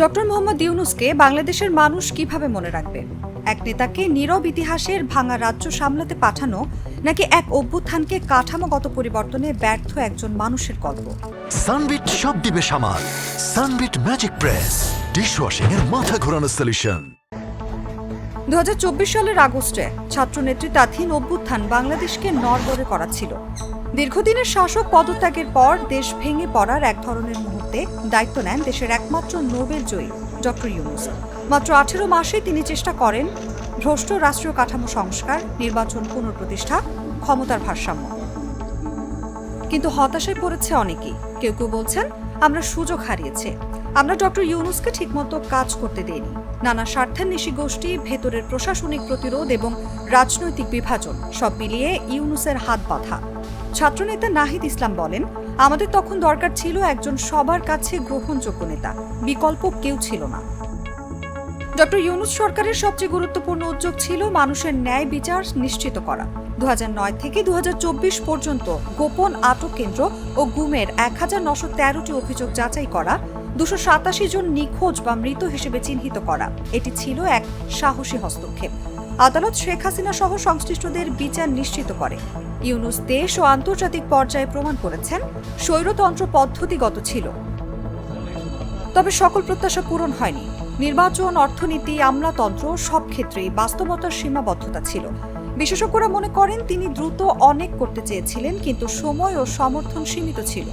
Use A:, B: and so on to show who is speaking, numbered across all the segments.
A: Doctor Mohammad ইউনূসকে বাংলাদেশের মানুষ কিভাবে মনে রাখবে? এক নেতাকে নীরব ইতিহাসের ভাঙা রাজ্য সামলাতে পাঠানো, নাকি এক অভ্যুত্থানকে কাঠামোগত পরিবর্তনে ব্যর্থ একজন মানুষের গল্প?
B: সানবিট সব দিবে সামাল। সানবিট ম্যাজিক প্রেস ডিশওয়াশিং এর মাথা ঘোরানো সলিউশন।
A: 2024 সালের আগস্টে ছাত্র নেতৃত্বাধীন অভ্যুত্থান বাংলাদেশকে নড়বড়ে করাচ্ছিল। দীর্ঘদিনের শাসক পদত্যাগের পর দেশ ভেঙে পড়ার এক ধরনের মুহূর্তে দায়িত্ব নেন দেশের একমাত্র নোবেল জয়ী ডক্টর ইউনূস। মাত্র 18 মাসে তিনি চেষ্টা করেন ভ্রষ্ট রাষ্ট্রীয় কাঠামো সংস্কার, নির্বাচন পুনঃপ্রতিষ্ঠা, ক্ষমতার ভারসাম্য। কিন্তু হতাশায় পড়েছে অনেকেই। কেউ কেউ বলছেন, আমরা সুযোগ হারিয়েছি, আমরা ডক্টর ইউনূসকে ঠিকমতো কাজ করতে দেইনি। নানা স্বার্থান্বেষী গোষ্ঠী, ভেতরের প্রশাসনিক প্রতিরোধ এবং রাজনৈতিক বিভাজন সব মিলিয়ে ইউনূসের হাত বাঁধা। ছাত্রনেতা নাহিদ ইসলাম বলেন, আমাদের তখন দরকার ছিল একজন সবার কাছে গ্রহণযোগ্য নেতা, বিকল্প কেউ ছিল না। ডক্টর ইউনূস সরকারের সবচেয়ে গুরুত্বপূর্ণ উদ্যোগ ছিল মানুষের ন্যায় বিচার নিশ্চিত করা। 2009 থেকে 2024 পর্যন্ত গোপন আটক কেন্দ্র ও গুমের 1913টি অভিযোগ যাচাই করা, 287 জন নিখোঁজ বা মৃত হিসেবে চিহ্নিত করা। এটি ছিল এক সাহসী হস্তক্ষেপ। আদালত শেখ হাসিনা সহ সংশ্লিষ্টদের বিচার নিশ্চিত করে। ইউনূস দেশ ও আন্তর্জাতিক পর্যায়ে প্রমাণ করেছেন স্বৈরতন্ত্র পদ্ধতিগত ছিল। তবে সকল প্রত্যাশা পূরণ হয়নি। নির্বাচন, অর্থনীতি, আমলাতন্ত্র সব ক্ষেত্রেই বাস্তবতার সীমাবদ্ধতা ছিল। বিশেষজ্ঞরা মনে করেন তিনি দ্রুত অনেক করতে চেয়েছিলেন, কিন্তু সময় ও সমর্থন সীমিত ছিল।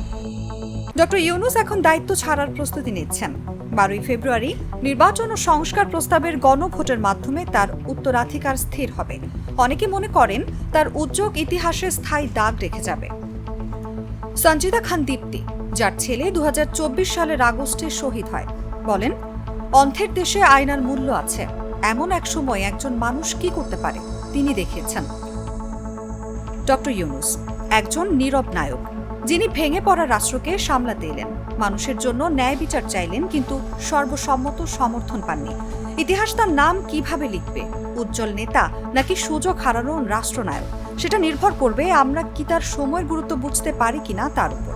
A: ডক্টর ইউনূস এখন দায়িত্ব ছাড়ার প্রস্তুতি নিচ্ছেন। 12 ফেব্রুয়ারি নির্বাচন ও সংস্কার প্রস্তাবের গণভোটের মাধ্যমে তার উত্তরাধিকার স্থির হবে। অনেকে মনে করেন তার উদ্যোগ ইতিহাসে স্থায়ী দাগ রেখে যাবে। সঞ্জিদা খান দীপ্তি, যার ছেলে 2024 সালের আগস্টে শহীদ হয়, বলেন, অন্থের দেশে আয়নার মূল্য আছে। এমন এক সময় একজন মানুষ কি করতে পারে তিনি দেখিয়েছেন। ডক্টর ইউনূস একজন নীরব নায়ক, যিনি ভেঙে পড়া রাষ্ট্রকে সামলাতে এলেন, মানুষের জন্য ন্যায় বিচার চাইলেন, কিন্তু সর্বসম্মত সমর্থন পাননি। ইতিহাস তার নাম কিভাবে লিখবে, উজ্জ্বল নেতা নাকি সুযোগ হারানো রাষ্ট্রনায়ক, সেটা নির্ভর করবে আমরা কি তার সময়ের গুরুত্ব বুঝতে পারি কিনা তার উপর।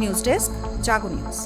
A: নিউজ ডেস্ক, জাগো নিউজ।